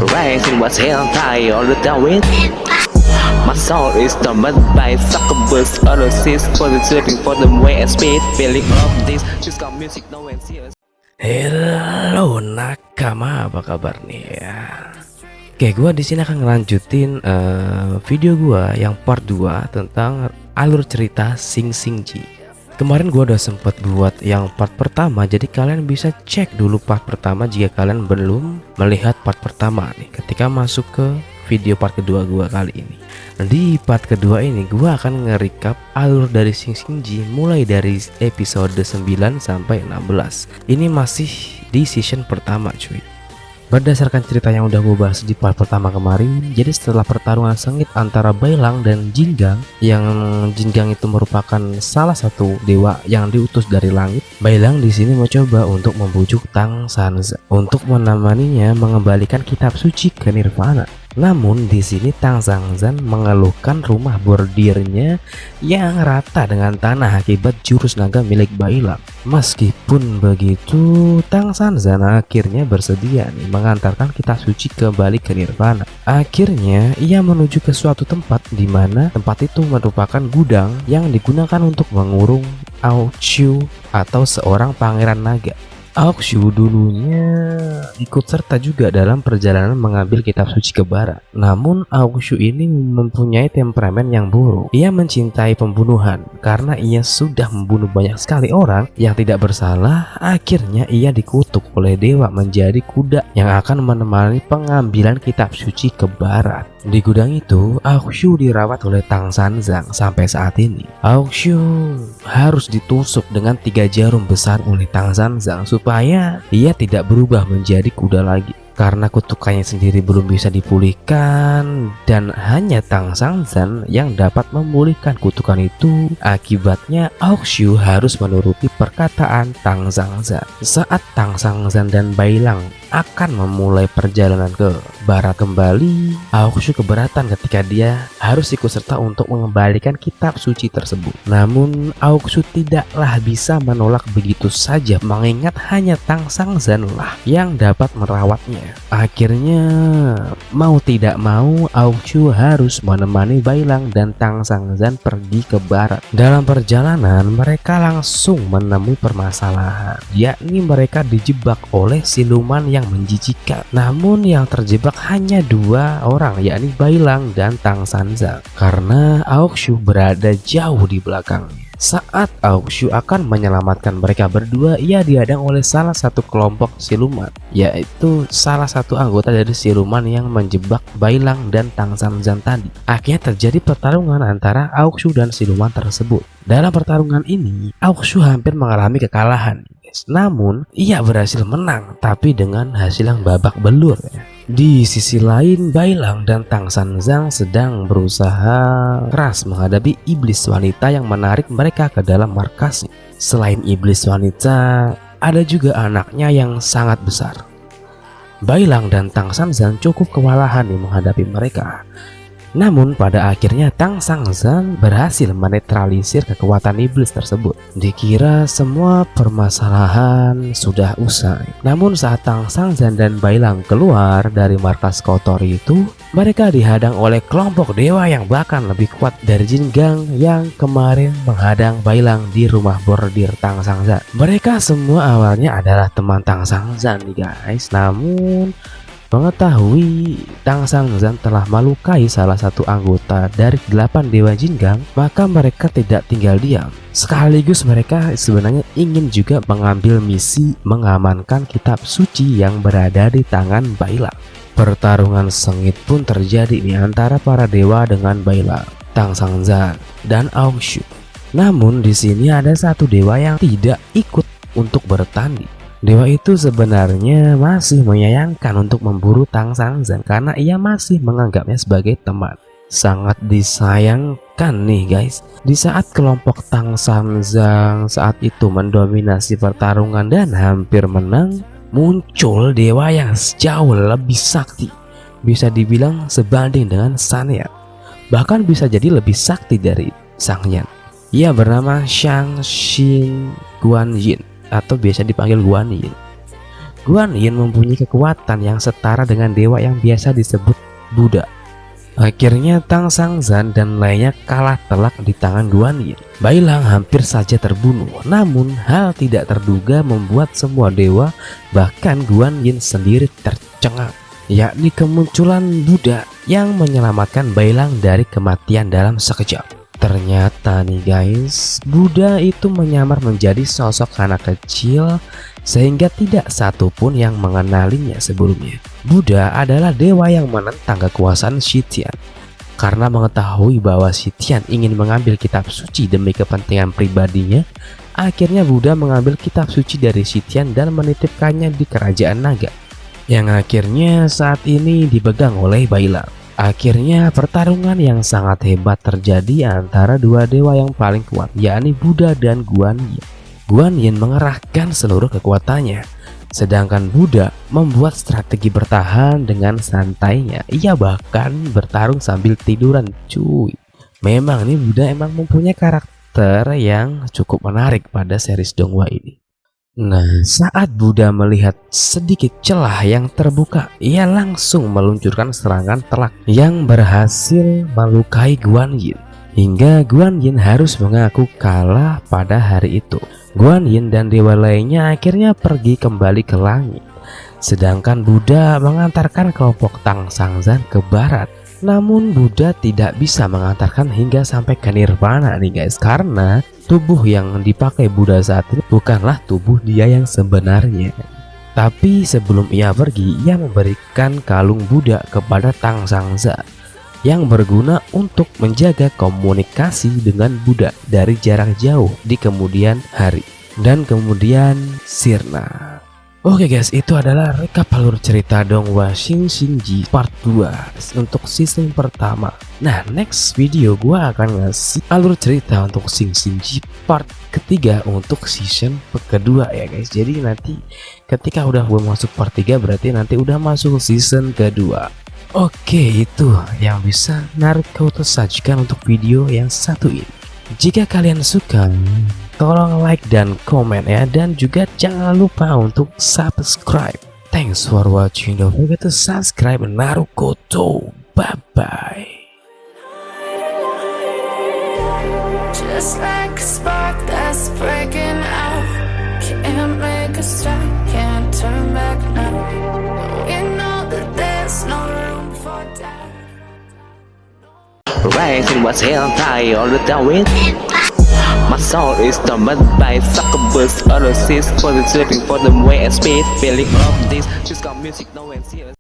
Rising was hell high all the time. My soul is tormented by succubus. Analysis for the searching for the way and speed. Feeling of this, just got music, no one sees. Hello nakama, apa kabar nih ya? Oke, gua di sini akan ngelanjutin video gua yang part 2 tentang alur cerita Sing Sing Ji. Kemarin gua udah sempet buat yang part pertama, jadi kalian bisa cek dulu part pertama jika kalian belum melihat part pertama nih ketika masuk ke video part kedua gua kali ini. Di part kedua ini gua akan nge-recap alur dari Sing Sing Ji mulai dari episode 9 sampai 16. Ini masih di season pertama cuy. Berdasarkan cerita yang udah gue bahas di part pertama kemarin, jadi setelah pertarungan sengit antara Bailang dan Jinggang, yang Jinggang itu merupakan salah satu dewa yang diutus dari langit, Bailang di sini mencoba untuk membujuk Tang Sanza untuk menemaninya mengembalikan kitab suci ke Nirvana. Namun di sini Tang Sanzan mengeluhkan rumah bordirnya yang rata dengan tanah akibat jurus naga milik Bailang. Meskipun begitu, Tang Sanzan akhirnya bersedia nih mengantarkan kitab suci kembali ke Nirvana. Akhirnya ia menuju ke suatu tempat di mana tempat itu merupakan gudang yang digunakan untuk mengurung Aoqiu atau seorang pangeran naga. Aoqiu dulunya ikut serta juga dalam perjalanan mengambil kitab suci ke barat. Namun Aoqiu ini mempunyai temperamen yang buruk. Ia mencintai pembunuhan karena ia sudah membunuh banyak sekali orang yang tidak bersalah. Akhirnya ia dikutuk oleh dewa menjadi kuda yang akan menemani pengambilan kitab suci ke barat. Di gudang itu, Aoqiu dirawat oleh Tang Sanzang sampai saat ini. Aoqiu harus ditusuk dengan 3 jarum besar oleh Tang Sanzang supaya ia tidak berubah menjadi kuda lagi. Karena kutukannya sendiri belum bisa dipulihkan dan hanya Tang Sanzan yang dapat memulihkan kutukan itu, akibatnya Aoqiu harus menuruti perkataan Tang Sanzan. Saat Tang Sanzan dan Bailang akan memulai perjalanan ke barat kembali, Aoqiu keberatan ketika dia harus ikut serta untuk mengembalikan kitab suci tersebut. Namun Aoqiu tidaklah bisa menolak begitu saja, mengingat hanya Tang Sanzan lah yang dapat merawatnya. Akhirnya mau tidak mau Aoqiu harus menemani Bailang dan Tang Sanzan pergi ke barat. Dalam perjalanan mereka langsung menemui permasalahan, yakni mereka dijebak oleh siluman yang menjijikan. Namun yang terjebak hanya 2 orang, yakni Bailang dan Tang Sanzan, karena Aoqiu berada jauh di belakangnya. Saat Aoqiu akan menyelamatkan mereka berdua, ia dihadang oleh salah satu kelompok siluman, yaitu salah satu anggota dari siluman yang menjebak Bailang dan Tang Sanzan tadi. Akhirnya terjadi pertarungan antara Aoqiu dan siluman tersebut. Dalam pertarungan ini, Aoqiu hampir mengalami kekalahan. Namun ia berhasil menang, tapi dengan hasil yang babak belur ya. Di sisi lain, Bailang dan Tang Sanzang sedang berusaha keras menghadapi iblis wanita yang menarik mereka ke dalam markasnya. Selain iblis wanita, ada juga anaknya yang sangat besar. Bailang dan Tang Sanzang cukup kewalahan menghadapi mereka. Namun pada akhirnya Tang Sanzan berhasil menetralisir kekuatan iblis tersebut. Dikira semua permasalahan sudah usai. Namun saat Tang Sanzan dan Bailang keluar dari markas kotor itu, mereka dihadang oleh kelompok dewa yang bahkan lebih kuat dari Jinggang yang kemarin menghadang Bailang di rumah bordir Tang Sanzan. Mereka semua awalnya adalah teman Tang Sanzan nih guys. Namun mengetahui Tang Sanzan telah melukai salah satu anggota dari 8 dewa Jinggang, maka mereka tidak tinggal diam. Sekaligus mereka sebenarnya ingin juga mengambil misi mengamankan kitab suci yang berada di tangan Bailang. Pertarungan sengit pun terjadi di antara para dewa dengan Bailang, Tang Sanzan, dan Aoqiu. Namun di sini ada satu dewa yang tidak ikut untuk bertanding. Dewa itu sebenarnya masih menyayangkan untuk memburu Tang Sanzan karena ia masih menganggapnya sebagai teman. Sangat disayangkan nih guys, di saat kelompok Tang Sanzan saat itu mendominasi pertarungan dan hampir menang, muncul dewa yang jauh lebih sakti. Bisa dibilang sebanding dengan Sanya, bahkan bisa jadi lebih sakti dari Sang Yan. Ia bernama Shang Xin Guanyin atau biasa dipanggil Guanyin. Guan Yin mempunyai kekuatan yang setara dengan dewa yang biasa disebut Buddha. Akhirnya Tang Sangzan dan lainnya kalah telak di tangan Guan Yin. Bai Lang hampir saja terbunuh, namun hal tidak terduga membuat semua dewa, bahkan Guan Yin sendiri tercengang, yakni kemunculan Buddha yang menyelamatkan Bai Lang dari kematian dalam sekejap. Ternyata nih guys, Buddha itu menyamar menjadi sosok anak kecil sehingga tidak satupun yang mengenalinya sebelumnya. Buddha adalah dewa yang menentang kekuasaan Xitian. Karena mengetahui bahwa Xitian ingin mengambil kitab suci demi kepentingan pribadinya, akhirnya Buddha mengambil kitab suci dari Xitian dan menitipkannya di kerajaan naga, yang akhirnya saat ini dipegang oleh Bai Lang. Akhirnya pertarungan yang sangat hebat terjadi antara dua dewa yang paling kuat, yakni Buddha dan Guan Yin. Guan Yin mengerahkan seluruh kekuatannya, sedangkan Buddha membuat strategi bertahan dengan santainya. Ia bahkan bertarung sambil tiduran cuy. Memang nih Buddha emang mempunyai karakter yang cukup menarik pada series Donghua ini. Nah, saat Buddha melihat sedikit celah yang terbuka, ia langsung meluncurkan serangan telak yang berhasil melukai Guan Yin, hingga Guan Yin harus mengaku kalah pada hari itu. Guan Yin dan dewa lainnya akhirnya pergi kembali ke langit, sedangkan Buddha mengantarkan kelompok Tang Sangzan ke barat. Namun Buddha tidak bisa mengantarkan hingga sampai ke nirvana nih guys, karena tubuh yang dipakai Buddha saat ini bukanlah tubuh dia yang sebenarnya. Tapi sebelum ia pergi, ia memberikan kalung Buddha kepada Tang Sangzan yang berguna untuk menjaga komunikasi dengan Buddha dari jarak jauh di kemudian hari dan kemudian sirna. Oke guys, itu adalah rekap alur cerita Donghua Xing Xing Ji part 2 untuk season pertama. Nah, next video gua akan ngasih alur cerita untuk Xing Xing Ji part ketiga untuk season kedua ya guys. Jadi nanti ketika udah gue masuk part 3 berarti nanti udah masuk season kedua. Oke, itu yang bisa Naruto sajikan untuk video yang satu ini. Jika kalian suka, tolong like dan komen ya, dan juga jangan lupa untuk subscribe. Thanks for watching. Don't forget to subscribe Naruto. Bye bye. Just like a spark that's breaking out, can't make a stop, can't turn back now. We know that there's no room for doubt. Rising was hell high all the way. My soul is tormented by succubus, all the seas for the searching for the way and speed. Feeling of this, she's got music, no one sees.